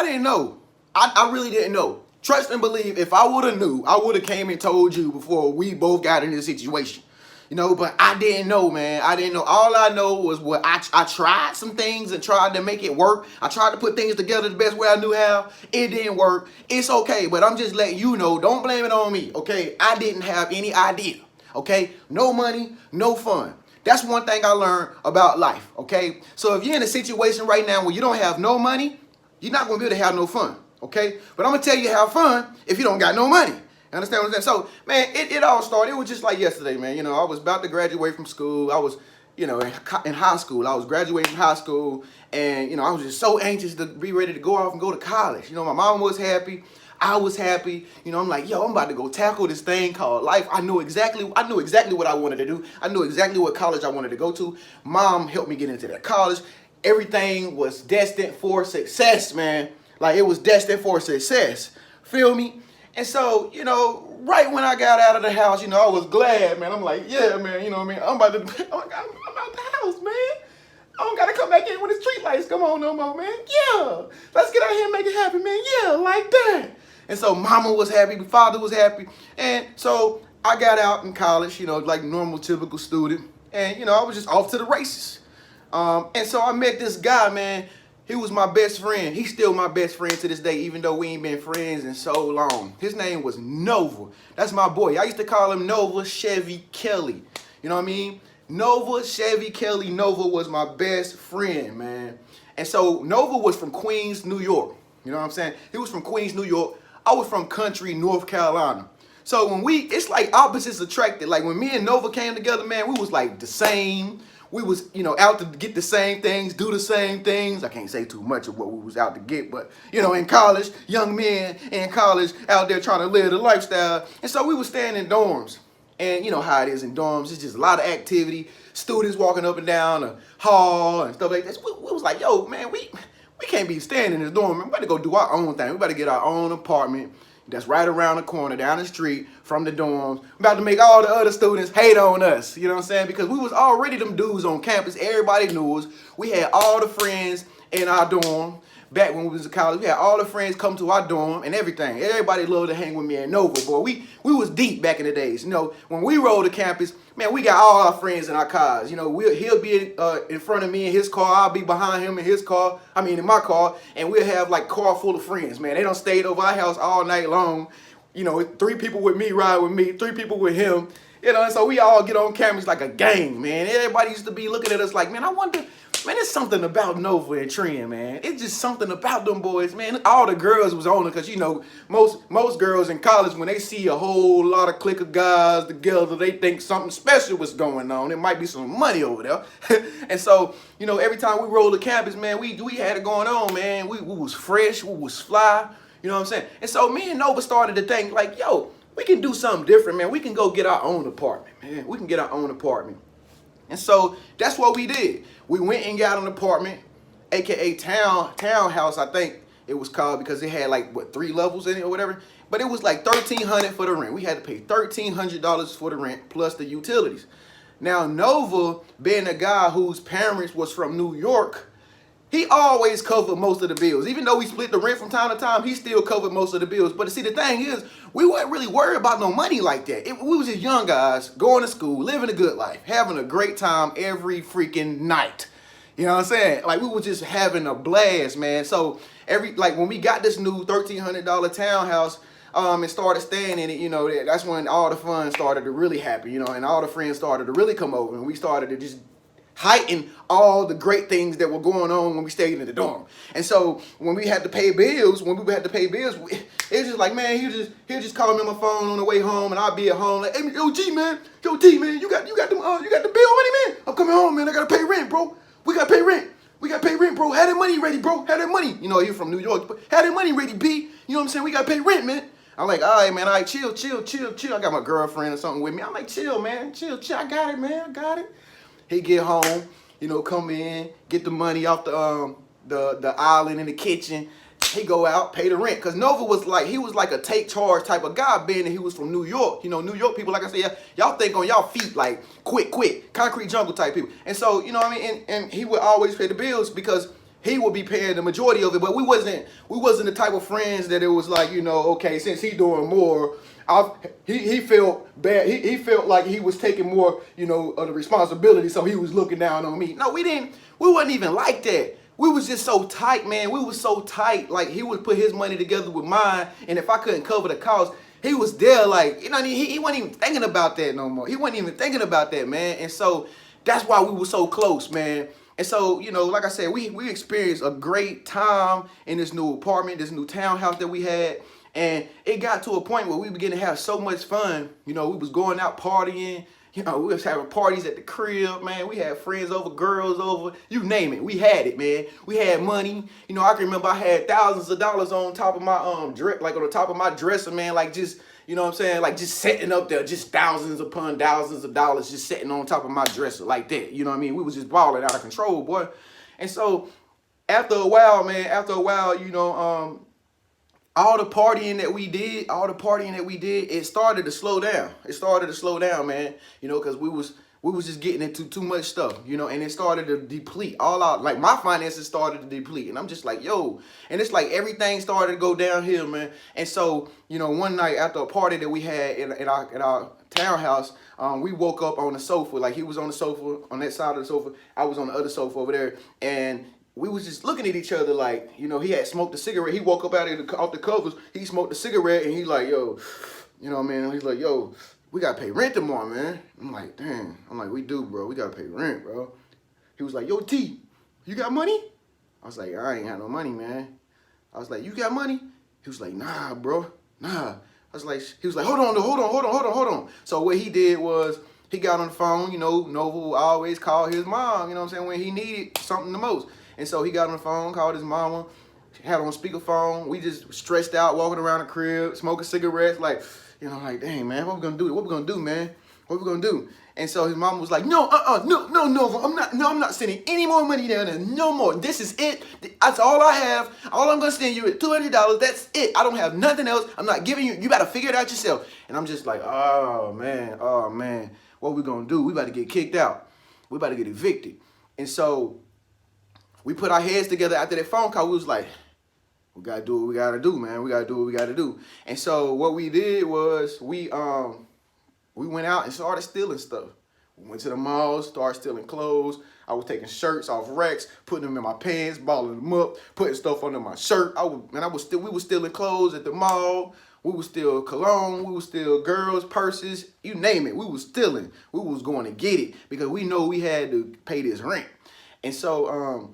didn't know. I really didn't know. Trust and believe, if I would have knew, I would have came and told you before we both got in this situation. You know, but I didn't know, man. I didn't know. All I know was what I tried some things and tried to make it work. I tried to put things together the best way I knew how. It didn't work. It's okay, but I'm just letting you know, don't blame it on me, okay? I didn't have any idea, okay? No money, no fun. That's one thing I learned about life, okay? So if you're in a situation right now where you don't have no money, you're not going to be able to have no fun, okay? But I'm going to tell you how fun if you don't got no money. Understand what I'm saying? So, man, it all started. It was just like yesterday, man. You know, I was about to graduate from school. I was, you know, in high school. I was graduating from high school. And, you know, I was just so anxious to be ready to go off and go to college. You know, my mom was happy. I was happy. You know, I'm like, yo, I'm about to go tackle this thing called life. I knew exactly what I wanted to do. I knew exactly what college I wanted to go to. Mom helped me get into that college. Everything was destined for success, man. Like, it was destined for success. Feel me? And so, you know, right when I got out of the house, you know, I was glad, man. I'm like, yeah, man, you know what I mean? I'm out the house, man. I don't got to come back in when the street lights come on no more, man. Yeah. Let's get out here and make it happen, man. Yeah, like that. And so mama was happy, my father was happy. And so I got out in college, you know, like normal, typical student. And, you know, I was just off to the races. And so I met this guy, man. He was my best friend. He's still my best friend to this day, even though we ain't been friends in so long. His name was Nova. That's my boy. I used to call him Nova Chevy Kelly. You know what I mean? Nova Chevy Kelly. Nova was my best friend, man. And so Nova was from Queens, New York. You know what I'm saying? He was from Queens, New York. I was from country, North Carolina. So when it's like opposites attracted. Like when me and Nova came together, man, we was like the same. We was, you know, out to get the same things, do the same things. I can't say too much of what we was out to get, but, you know, in college, young men in college out there trying to live the lifestyle. And so we was staying in dorms. And you know how it is in dorms. It's just a lot of activity. Students walking up and down the hall and stuff like that. We was like, yo, man, we can't be staying in this dorm. We better go do our own thing. We better get our own apartment that's right around the corner, down the street from the dorms. We're about to make all the other students hate on us. You know what I'm saying? Because we was already them dudes on campus. Everybody knew us. We had all the friends in our dorm. Back when we was in college, we had all the friends come to our dorm and everything. Everybody loved to hang with me and Nova, boy. We was deep back in the days. You know, when we rode to campus, man, we got all our friends in our cars. You know, he'll be in front of me in his car. I'll be behind him in his car. I mean, in my car. And we'll have like car full of friends, man. They done stayed over our house all night long. You know, 3 people with me ride with me, 3 people with him. You know, and so we all get on campus like a gang, man. Everybody used to be looking at us like, man, I wonder... Man, it's something about Nova and Trenius, man. It's just something about them boys, man. All the girls was on it because, you know, most girls in college, when they see a whole lot of clique of guys together, they think something special was going on. There might be some money over there. And so, you know, every time we rolled the campus, man, we had it going on, man. We was fresh. We was fly. You know what I'm saying? And so me and Nova started to think, like, yo, we can do something different, man. We can go get our own apartment, man. We can get our own apartment. And so that's what we did. We went and got an apartment, aka townhouse, I think it was called, because it had like what 3 levels in it or whatever. But it was like $1,300 for the rent. We had to pay $1,300 for the rent plus the utilities. Now Nova, being a guy whose parents was from New York, he always covered most of the bills. Even though we split the rent from time to time, he still covered most of the bills. But see, the thing is, we weren't really worried about no money like that. We was just young guys going to school, living a good life, having a great time every freaking night. You know what I'm saying? Like, we were just having a blast, man. So when we got this new $1,300 townhouse and started staying in it, you know, that's when all the fun started to really happen, you know, and all the friends started to really come over, and we started to just heighten all the great things that were going on when we stayed in the dorm. And so when we had to pay bills, it was just like, man, he'll just call me on my phone on the way home, and I'll be at home like, hey, yo, T, man, you got the bill ready, man? I'm coming home, man. I gotta pay rent, bro. We gotta pay rent. We gotta pay rent, bro. Have that money ready, bro. Have that money. You know, you're from New York, but have that money ready, B. You know what I'm saying? We gotta pay rent, man. I'm like, all right, man, all right, chill. I got my girlfriend or something with me. I'm like, chill, man, chill. I got it, man, I got it. He get home, you know, come in, get the money off the island in the kitchen. He go out, pay the rent. Because Nova was like, he was like a take charge type of guy, being that he was from New York. You know, New York people, like I said, y'all think on y'all feet like quick, concrete jungle type people. And so, you know what I mean? And he would always pay the bills because he would be paying the majority of it. But we wasn't the type of friends that it was like, okay, since he doing more, he felt bad. He felt like he was taking more, of the responsibility, so he was looking down on me. No, we didn't. We wasn't even like that. We was just so tight, man. We was so tight. Like, he would put his money together with mine, and if I couldn't cover the cost, he was there. Like, he wasn't even thinking about that no more. He wasn't even thinking about that, man. And so that's why we were so close, man. And so, like I said, we experienced a great time in this new apartment, this new townhouse that we had. And it got to a point where we began to have so much fun. We was going out partying. We was having parties at the crib, man. We had friends over, girls over, you name it. We had it, man. We had money. I can remember I had thousands of dollars on top of my dress, like on the top of my dresser, man. Like, just, what I'm saying? Like, just sitting up there, just thousands upon thousands of dollars just sitting on top of my dresser like that. You know what I mean? We was just balling out of control, boy. And so after a while, man, all the partying that we did, it started to slow down. It started to slow down, man. Because we was just getting into too much stuff, and it started to deplete. Like, my finances started to deplete, and I'm just like, yo. And it's like everything started to go downhill, man. And so, one night after a party that we had in our townhouse, we woke up on the sofa. Like, he was on the sofa, on that side of the sofa. I was on the other sofa over there, and we was just looking at each other like, he had smoked a cigarette. He woke up off the covers. He smoked a cigarette, and he like, yo, man. He's like, yo, we gotta pay rent tomorrow, man. I'm like, damn. I'm like, we do, bro. We gotta pay rent, bro. He was like, yo, T, you got money? I was like, I ain't got no money, man. I was like, you got money? He was like, nah, bro, nah. He was like, hold on. So what he did was, he got on the phone. Nova always called his mom, when he needed something the most. And so he got on the phone, called his mama, had on speakerphone. We just stressed out, walking around the crib, smoking cigarettes, like, like, dang, man, what we gonna do? What we gonna do, man? What we gonna do? And so his mama was like, no, I'm not sending any more money down there, no more. This is it. That's all I have. All I'm gonna send you is $200. That's it. I don't have nothing else. I'm not giving you. You gotta figure it out yourself. And I'm just like, oh man, what we gonna do? We about to get kicked out. We about to get evicted. And so we put our heads together after that phone call. We was like, we gotta do what we gotta do, man. We gotta do what we gotta do. And so what we did was we went out and started stealing stuff. We went to the malls, started stealing clothes. I was taking shirts off racks, putting them in my pants, balling them up, putting stuff under my shirt. We were stealing clothes at the mall. We was stealing cologne. We was stealing girls' purses. You name it. We was stealing. We was going to get it because we know we had to pay this rent. And so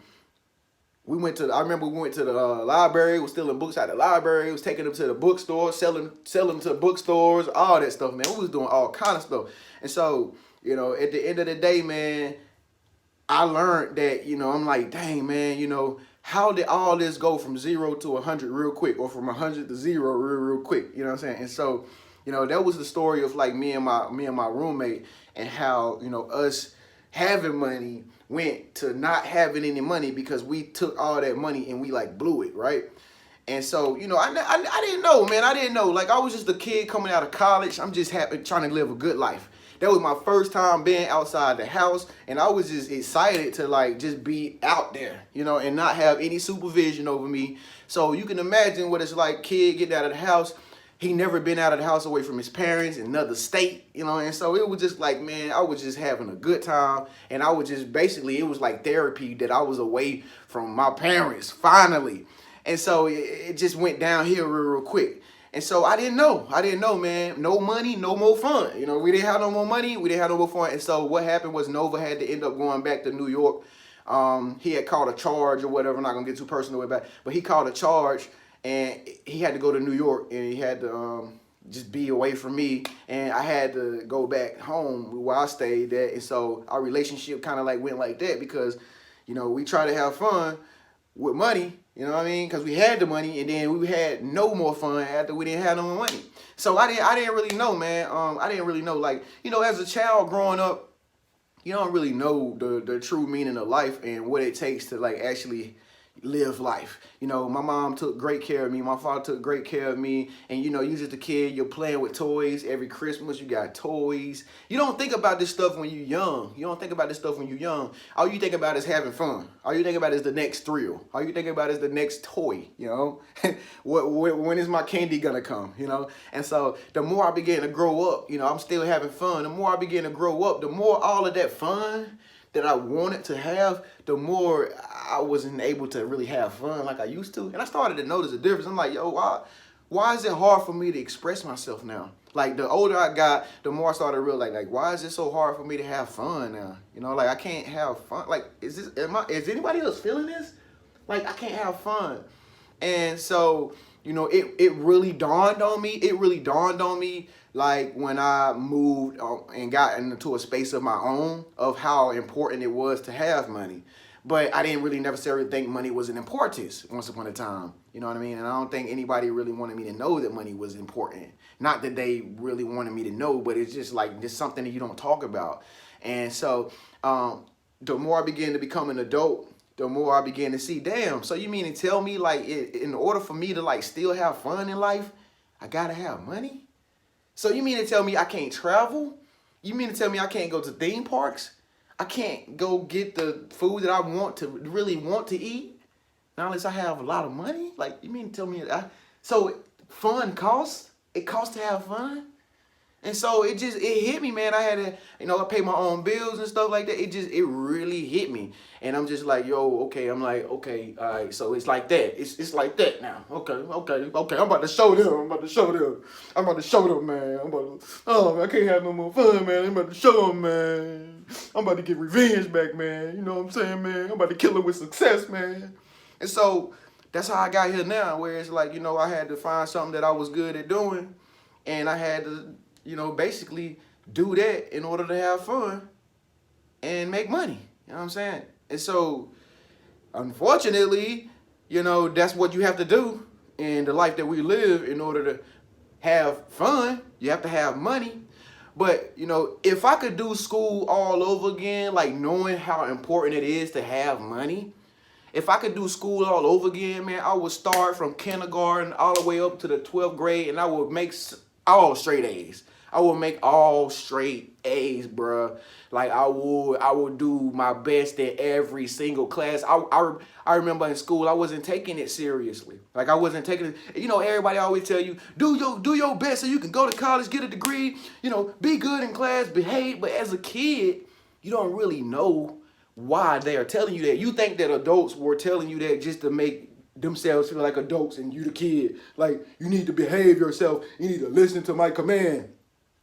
I remember we went to the library, was stealing books out of the library, was taking them to the bookstore, selling them to bookstores, all that stuff, man. We was doing all kind of stuff. And so, at the end of the day, man, I learned that, I'm like, dang, man, how did all this go from 0 to 100 real quick, or from 100 to 0 real quick? You know what I'm saying? And so, that was the story of like me and my roommate, and how, us having money went to not having any money because we took all that money and we like blew it, right? And so, I didn't know, man. I didn't know. Like, I was just a kid coming out of college. I'm just trying to live a good life. That was my first time being outside the house, and I was just excited to like just be out there, and not have any supervision over me. So you can imagine what it's like, kid getting out of the house. He never been out of the house away from his parents in another state, and so it was just like, man, I was just having a good time, and I was just basically, it was like therapy that I was away from my parents, finally. And so it just went downhill real quick. And so I didn't know, man. No money, no more fun. We didn't have no more money, we didn't have no more fun. And so what happened was Nova had to end up going back to New York. He had called a charge or whatever. I'm not gonna get too personal with that, but he called a charge. And he had to go to New York, and he had to just be away from me. And I had to go back home where I stayed at. And so our relationship kind of like went like that because, we try to have fun with money, because we had the money, and then we had no more fun after we didn't have no more money. So I didn't really know, man. I didn't really know, like, as a child growing up, you don't really know the true meaning of life and what it takes to like actually live life. You know, my mom took great care of me. My father took great care of me. And you know, you just a kid, you're playing with toys. Every Christmas, you got toys. You don't think about this stuff when you're young. You don't think about this stuff when you're young. All you think about is having fun. All you think about is the next thrill. All you think about is the next toy, you know? When is my candy gonna come, you know? And so the more I began to grow up, you know, I'm still having fun. The more I began to grow up, the more all of that fun that I wanted to have, the more I wasn't able to really have fun like I used to. And I started to notice a difference. I'm like, yo, why is it hard for me to express myself now? Like, the older I got, the more I started to realize, like, why is it so hard for me to have fun now? You know, like, I can't have fun. Like, is anybody else feeling this? Like, I can't have fun. And so, you know, it really dawned on me. It really dawned on me, like, when I moved and got into a space of my own, of how important it was to have money. But I didn't really necessarily think money was an importance once upon a time. You know what I mean? And I don't think anybody really wanted me to know that money was important. Not that they really wanted me to know, but it's just like, just something that you don't talk about. And so the more I began to become an adult, the more I began to see, damn, so you mean to tell me, like, in order for me to, like, still have fun in life, I gotta have money? So you mean to tell me I can't travel? You mean to tell me I can't go to theme parks? I can't go get the food that I really want to eat? Not unless I have a lot of money? Like, you mean to tell me so fun costs? It costs to have fun? And so it hit me, man. I had to, you know, I pay my own bills and stuff like that. It really hit me. And I'm just like, yo, okay. I'm like, okay, all right. So it's like that. It's like that now. Okay. I'm about to show them. I'm about to show them, man. I can't have no more fun, man. I'm about to show them, man. I'm about to get revenge back, man. You know what I'm saying, man? I'm about to kill them with success, man. And so that's how I got here now, where it's like, you know, I had to find something that I was good at doing. And I had to, you know, basically do that in order to have fun and make money. You know what I'm saying? And so, unfortunately, you know, that's what you have to do in the life that we live in order to have fun. You have to have money. But, you know, if I could do school all over again, like knowing how important it is to have money, if I could do school all over again, man, I would start from kindergarten all the way up to the 12th grade, and I would make all straight A's. I would make all straight A's, bruh. Like, I would do my best in every single class. I remember in school, I wasn't taking it seriously. Like, I wasn't taking it. You know, everybody always tell you, do your best so you can go to college, get a degree, you know, be good in class, behave. But as a kid, you don't really know why they are telling you that. You think that adults were telling you that just to make themselves feel like adults, and you the kid. Like, you need to behave yourself. You need to listen to my command.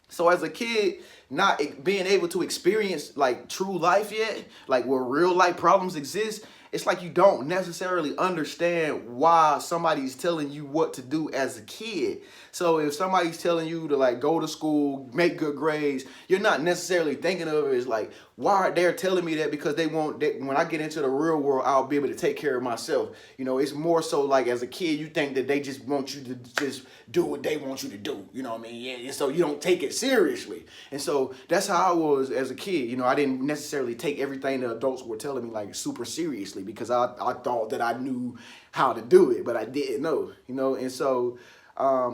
So as a kid, not being able to experience like true life yet, like where real life problems exist, it's like you don't necessarily understand why somebody's telling you what to do as a kid. So if somebody's telling you to like go to school, make good grades, you're not necessarily thinking of it as like, why they're telling me that because they want that when I get into the real world, I'll be able to take care of myself. You know, it's more so like as a kid, you think that they just want you to just do what they want you to do. You know what I mean? Yeah. And so you don't take it seriously. And so that's how I was as a kid. You know, I didn't necessarily take everything that adults were telling me like super seriously because I thought that I knew how to do it, but I didn't know, you know. And so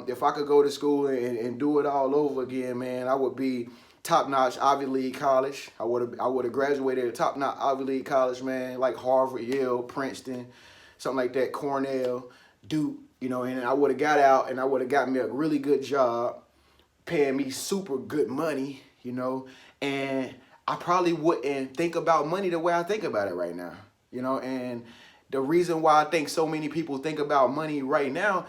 if I could go to school and do it all over again, man, I would be top-notch Ivy League college. I would have graduated at top-notch Ivy League college, man, like Harvard, Yale, Princeton, something like that, Cornell, Duke, you know, and I would have got out and I would have got me a really good job, paying me super good money, you know, and I probably wouldn't think about money the way I think about it right now, you know. And the reason why I think so many people think about money right now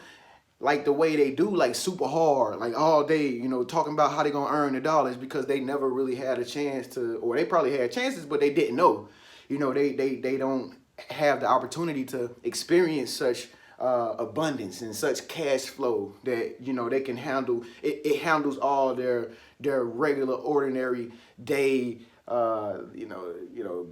like the way they do, like super hard, like all day, you know, talking about how they gonna earn the dollars because they never really had a chance to, or they probably had chances, but they didn't know. You know, they don't have the opportunity to experience such abundance and such cash flow that, you know, they can handle. It handles all their regular, ordinary day,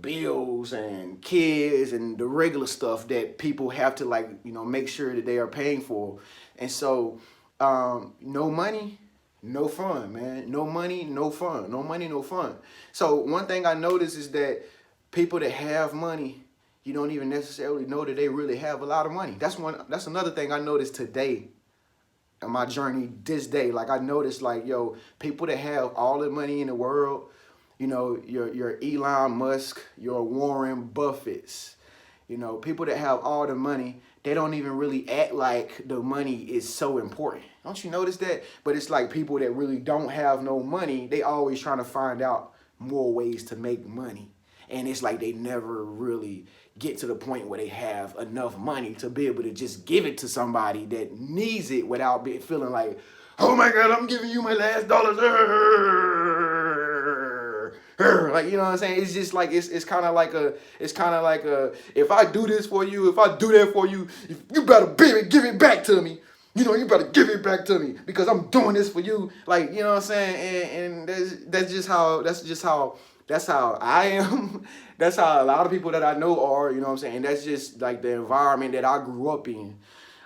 bills and kids and the regular stuff that people have to like, you know, make sure that they are paying for. And so, no money, no fun, man. No money, no fun. No money, no fun. So one thing I noticed is that people that have money, you don't even necessarily know that they really have a lot of money. That's another thing I noticed today in my journey this day. Like I noticed like, yo, people that have all the money in the world, you know, your Elon Musk, your Warren Buffetts, you know, people that have all the money, they don't even really act like the money is so important. Don't you notice that? But it's like people that really don't have no money, they always trying to find out more ways to make money. And it's like they never really get to the point where they have enough money to be able to just give it to somebody that needs it without feeling like, oh my God, I'm giving you my last dollars. Like, you know what I'm saying? It's just like, it's kind of like a, if I do this for you, if I do that for you, you better baby give it back to me. You know, you better give it back to me because I'm doing this for you. Like, you know what I'm saying? And that's just how I am. That's how a lot of people that I know are, you know what I'm saying? And that's just like the environment that I grew up in.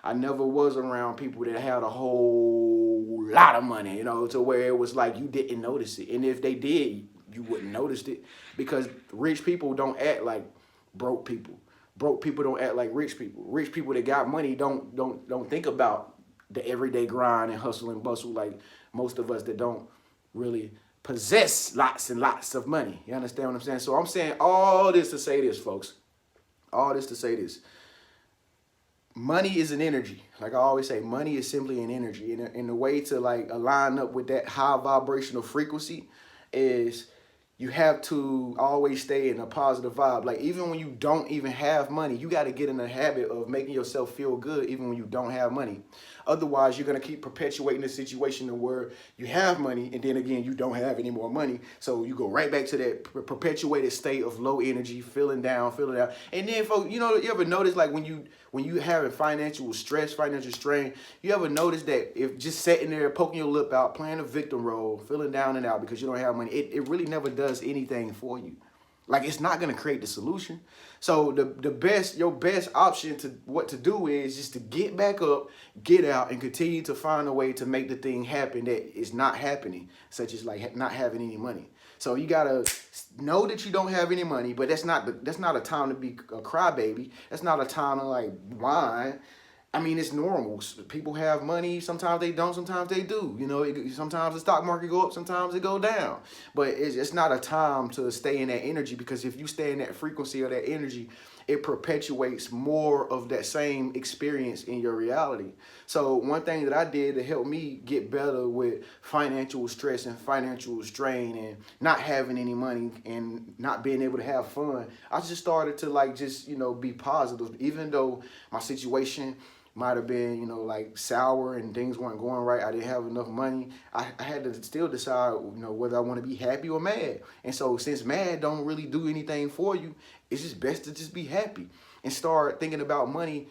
I never was around people that had a whole lot of money, you know, to where it was like you didn't notice it. And if they did, you wouldn't notice it because rich people don't act like broke people. Broke people don't act like rich people. Rich people that got money don't think about the everyday grind and hustle and bustle like most of us that don't really possess lots and lots of money. You understand what I'm saying? So I'm saying all this to say this, folks. All this to say this. Money is an energy. Like I always say, money is simply an energy. And the way to like align up with that high vibrational frequency is you have to always stay in a positive vibe. Like even when you don't even have money, you got to get in the habit of making yourself feel good even when you don't have money. Otherwise, you're going to keep perpetuating the situation where you have money and then again, you don't have any more money. So you go right back to that perpetuated state of low energy, feeling down. And then, folks, you know, you ever notice like when you have financial stress, financial strain, you ever notice that if just sitting there, poking your lip out, playing a victim role, feeling down and out because you don't have money, it really never does anything for you. Like it's not gonna create the solution. So your best option to what to do is just to get back up, get out, and continue to find a way to make the thing happen that is not happening, such as like not having any money. So you gotta know that you don't have any money, but that's not a time to be a crybaby. That's not a time to like whine. I mean, it's normal. People have money. Sometimes they don't. Sometimes they do. You know, sometimes the stock market go up. Sometimes it go down. But it's not a time to stay in that energy because if you stay in that frequency or that energy, it perpetuates more of that same experience in your reality. So one thing that I did to help me get better with financial stress and financial strain and not having any money and not being able to have fun, I just started to like just, you know, be positive. Even though my situation might have been, you know, like sour and things weren't going right. I didn't have enough money. I had to still decide, you know, whether I want to be happy or mad. And so since mad don't really do anything for you, it's just best to just be happy and start thinking about money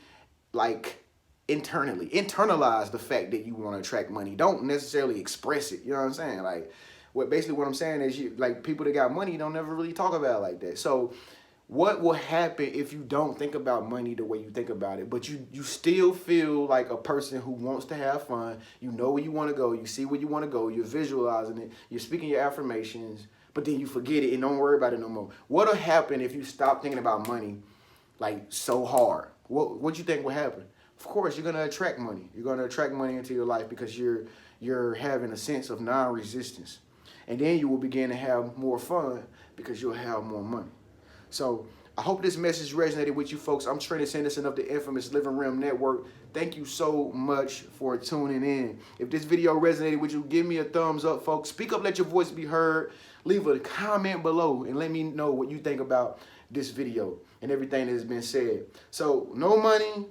like internally. Internalize the fact that you want to attract money. Don't necessarily express it. You know what I'm saying? Like what I'm saying is you like people that got money don't never really talk about it like that. So what will happen if you don't think about money the way you think about it, but you still feel like a person who wants to have fun, you know where you want to go, you see where you want to go, you're visualizing it, you're speaking your affirmations, but then you forget it and don't worry about it no more. What'll happen if you stop thinking about money like so hard? What you think will happen? Of course, you're going to attract money. You're going to attract money into your life because you're having a sense of non-resistance. And then you will begin to have more fun because you'll have more money. So I hope this message resonated with you folks. I'm Trenius Henderson of the infamous Living Realm Network. Thank you so much for tuning in. If this video resonated with you, give me a thumbs up, folks. Speak up, let your voice be heard. Leave a comment below and let me know what you think about this video and everything that has been said. So no money,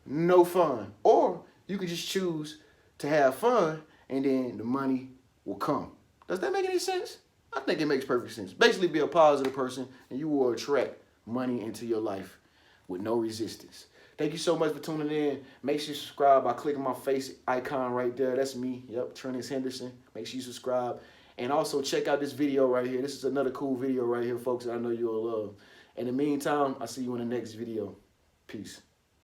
no fun. Or you can just choose to have fun and then the money will come. Does that make any sense? I think it makes perfect sense. Basically, be a positive person, and you will attract money into your life with no resistance. Thank you so much for tuning in. Make sure you subscribe by clicking my face icon right there. That's me. Yep, Trenius Henderson. Make sure you subscribe. And also check out this video right here. This is another cool video right here, folks, that I know you'll love. In the meantime, I'll see you in the next video. Peace.